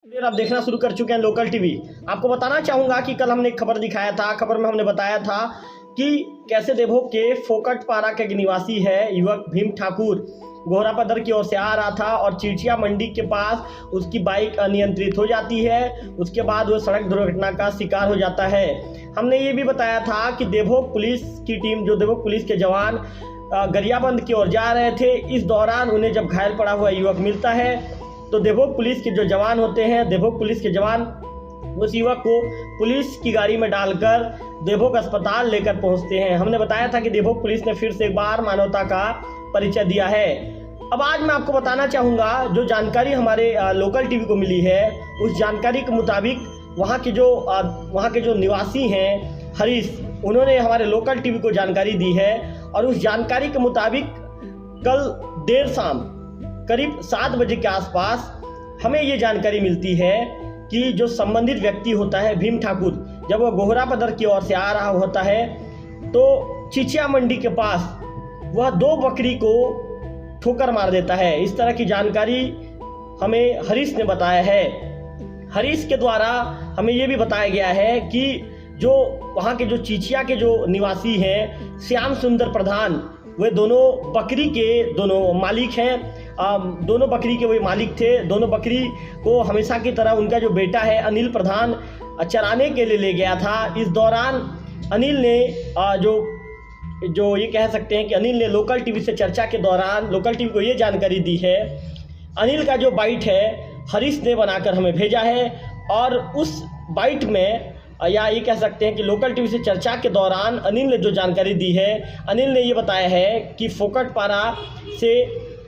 फिर आप देखना शुरू कर चुके हैं लोकल टीवी। आपको बताना चाहूँगा कि कल हमने एक खबर दिखाया था। खबर में हमने बताया था कि कैसे देवभोग के फोकटपारा के निवासी है युवक भीम ठाकुर घोरापदर की ओर से आ रहा था और चिड़चिया मंडी के पास उसकी बाइक अनियंत्रित हो जाती है। उसके बाद वो सड़क दुर्घटना का शिकार हो जाता है। हमने ये भी बताया था कि देवभोग पुलिस की टीम, जो देवभोग पुलिस के जवान गरियाबंद की ओर जा रहे थे, इस दौरान उन्हें जब घायल पड़ा हुआ युवक मिलता है तो देवभोग पुलिस के जो जवान होते हैं, देवभोग पुलिस के जवान उस युवक को पुलिस की गाड़ी में डालकर देवभोग अस्पताल लेकर पहुंचते हैं। हमने बताया था कि देवभोग पुलिस ने फिर से एक बार मानवता का परिचय दिया है। अब आज मैं आपको बताना चाहूँगा जो जानकारी हमारे लोकल टीवी को मिली है, उस जानकारी के मुताबिक वहाँ के जो निवासी हैं हरीश, उन्होंने हमारे लोकल टीवी को जानकारी दी है। और उस जानकारी के मुताबिक कल देर शाम करीब 7 बजे के आसपास हमें ये जानकारी मिलती है कि जो संबंधित व्यक्ति होता है भीम ठाकुर, जब वह घोरापदर की ओर से आ रहा होता है तो चिड़चिया मंडी के पास वह 2 बकरी को ठोकर मार देता है। इस तरह की जानकारी हमें हरीश ने बताया है। हरीश के द्वारा हमें ये भी बताया गया है कि जो वहाँ के जो चिड़चिया के जो निवासी हैं श्याम सुंदर प्रधान, वे दोनों बकरी के दोनों मालिक हैं। दोनों बकरी के वे मालिक थे। दोनों बकरी को हमेशा की तरह उनका जो बेटा है अनिल प्रधान चराने के लिए ले गया था। इस दौरान अनिल ने जो ये कह सकते हैं कि अनिल ने लोकल टीवी से चर्चा के दौरान लोकल टीवी को ये जानकारी दी है। अनिल का जो बाइट है हरीश ने बनाकर हमें भेजा है और उस बाइट में, या ये कह सकते हैं कि लोकल टीवी से चर्चा के दौरान अनिल ने जो जानकारी दी है, अनिल ने ये बताया है कि फोकटपारा से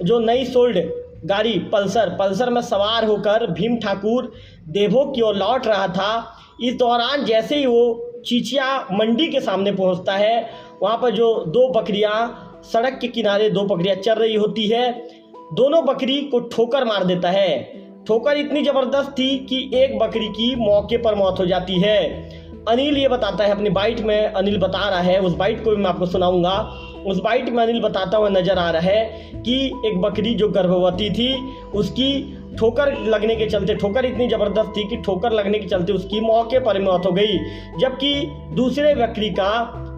जो नई सोल्ड गाड़ी पल्सर में सवार होकर भीम ठाकुर देवभोग की ओर लौट रहा था। इस दौरान जैसे ही वो चिड़चिया मंडी के सामने पहुंचता है, वहाँ पर जो 2 बकरियाँ सड़क के किनारे 2 बकरियाँ चर रही होती है, दोनों बकरी को ठोकर मार देता है। ठोकर इतनी ज़बरदस्त थी कि एक बकरी की मौके पर मौत हो जाती है। अनिल ये बताता है अपनी बाइट में, अनिल बता रहा है, उस बाइट को भी मैं आपको सुनाऊंगा। उस बाइट में अनिल बताता हुआ नजर आ रहा है कि एक बकरी जो गर्भवती थी उसकी ठोकर लगने के चलते, ठोकर इतनी ज़बरदस्त थी कि ठोकर लगने के चलते उसकी मौके पर मौत हो गई, जबकि दूसरे बकरी का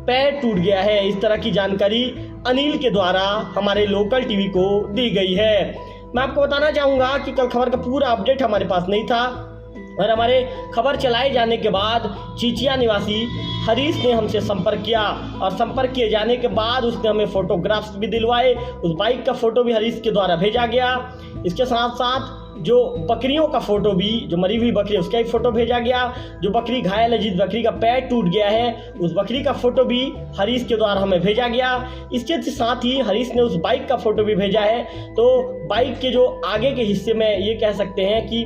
पैर टूट गया है। इस तरह की जानकारी अनिल के द्वारा हमारे लोकल टीवी को दी गई है। मैं आपको बताना चाहूँगा कि कल खबर का पूरा अपडेट हमारे पास नहीं था और हमारे खबर चलाए जाने के बाद चिड़चिया निवासी हरीश ने हमसे संपर्क किया और संपर्क किए जाने के बाद उसने हमें फ़ोटोग्राफ्स भी दिलवाए। उस बाइक का फ़ोटो भी हरीश के द्वारा भेजा गया। इसके साथ साथ जो बकरियों का फ़ोटो भी, जो मरी हुई बकरी उसका भी फ़ोटो भेजा गया। जो बकरी घायल है, जिस बकरी का पैर टूट गया है, उस बकरी का फ़ोटो भी हरीश के द्वारा हमें भेजा गया। इसके साथ ही हरीश ने उस बाइक का फ़ोटो भी भेजा है। तो बाइक के जो आगे के हिस्से में ये कह सकते हैं कि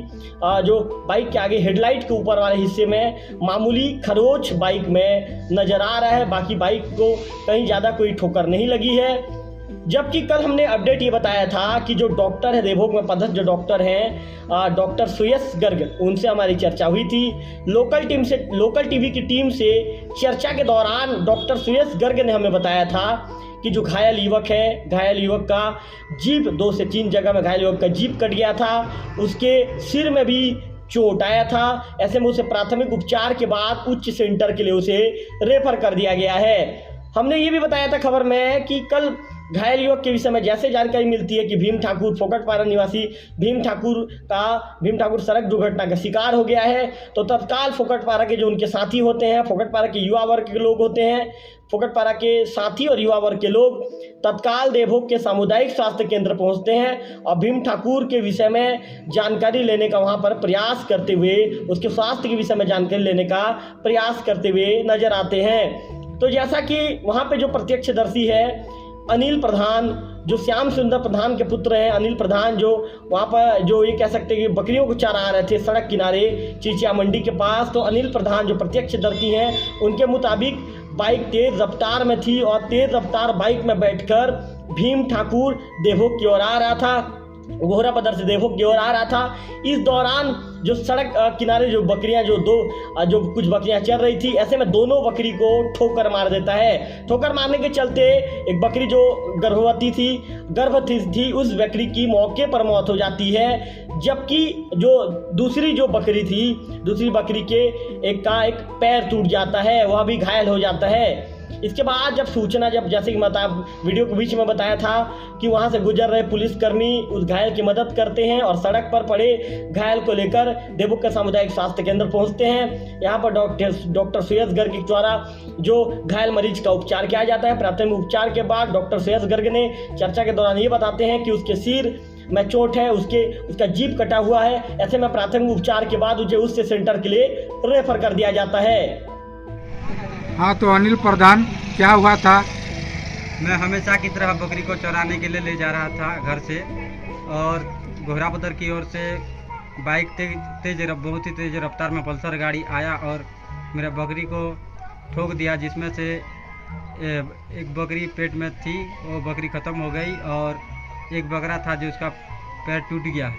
जो बाइक के आगे हेडलाइट के ऊपर वाले हिस्से में मामूली खरोच बाइक में नज़र आ रहा है। बाकी बाइक को कहीं ज़्यादा कोई ठोकर नहीं लगी है। जबकि कल हमने अपडेट ये बताया था कि जो डॉक्टर है देवभोग में पदस्थ जो डॉक्टर हैं, डॉक्टर सुयश गर्ग, उनसे हमारी चर्चा हुई थी। लोकल टीवी की टीम से चर्चा के दौरान डॉक्टर सुयश गर्ग ने हमें बताया था कि जो घायल युवक का जीभ 2 से 3 जगह में घायल युवक का जीभ कट गया था, उसके सिर में भी चोट आया था। ऐसे में उसे प्राथमिक उपचार के बाद उच्च सेंटर के लिए उसे रेफर कर दिया गया है। हमने ये भी बताया था खबर में कि कल घायल युवक के विषय में जैसे जानकारी मिलती है कि भीम ठाकुर फोकटपारा निवासी भीम ठाकुर सड़क दुर्घटना का शिकार हो गया है, तो तत्काल फोकटपारा के जो उनके साथी होते हैं, फोकटपारा के युवा वर्ग के लोग होते हैं, फोकटपारा के साथी और युवा वर्ग के लोग तत्काल देवभोग के सामुदायिक स्वास्थ्य केंद्र पहुंचते हैं और भीम ठाकुर के विषय में जानकारी लेने का वहां पर प्रयास करते हुए, उसके स्वास्थ्य के विषय में जानकारी लेने का प्रयास करते हुए नजर आते हैं। तो जैसा कि वहाँ पे जो प्रत्यक्षदर्शी है अनिल प्रधान, जो श्याम सुंदर प्रधान के पुत्र हैं, अनिल प्रधान, जो वहाँ पर जो ये कह सकते हैं कि बकरियों को चरा रहे थे सड़क किनारे चिड़चिया मंडी के पास, तो अनिल प्रधान जो प्रत्यक्षदर्शी हैं उनके मुताबिक बाइक तेज रफ्तार में थी और तेज रफ्तार बाइक में बैठकर भीम ठाकुर देवभोग की ओर आ रहा था। गोहरा पदर से देवभोग की ओर आ रहा था। इस दौरान जो सड़क किनारे जो बकरियां जो कुछ बकरियां चल रही थी, ऐसे में दोनों बकरी को ठोकर मार देता है। ठोकर मारने के चलते एक बकरी जो गर्भवती थी उस बकरी की मौके पर मौत हो जाती है, जबकि जो दूसरी बकरी के एक पैर टूट जाता है, वह भी घायल हो जाता है। इसके बाद जैसे कि वीडियो के बीच में बताया था कि वहां से गुजर रहे पुलिसकर्मी उस घायल की मदद करते हैं और सड़क पर पड़े घायल को लेकर देवभोग के सामुदायिक स्वास्थ्य केंद्र पहुंचते हैं। यहां पर डॉक्टर सुयस गर्ग के द्वारा जो घायल मरीज का उपचार किया जाता है। प्राथमिक उपचार के बाद डॉक्टर सुयस गर्ग ने चर्चा के दौरान ये बताते हैं कि उसके सिर में चोट है, उसका जीभ कटा हुआ है। ऐसे में प्राथमिक उपचार के बाद उसे उससे सेंटर के लिए रेफर कर दिया जाता है। हाँ, तो अनिल प्रधान, क्या हुआ था? मैं हमेशा की तरह बकरी को चराने के लिए ले जा रहा था घर से, और गोहरा पदर की ओर से बाइक बहुत ही तेज रफ्तार में पल्सर गाड़ी आया और मेरा बकरी को ठोक दिया, जिसमें से एक बकरी पेट में थी, वो बकरी ख़त्म हो गई और एक बकरा था जो उसका पैर टूट गया।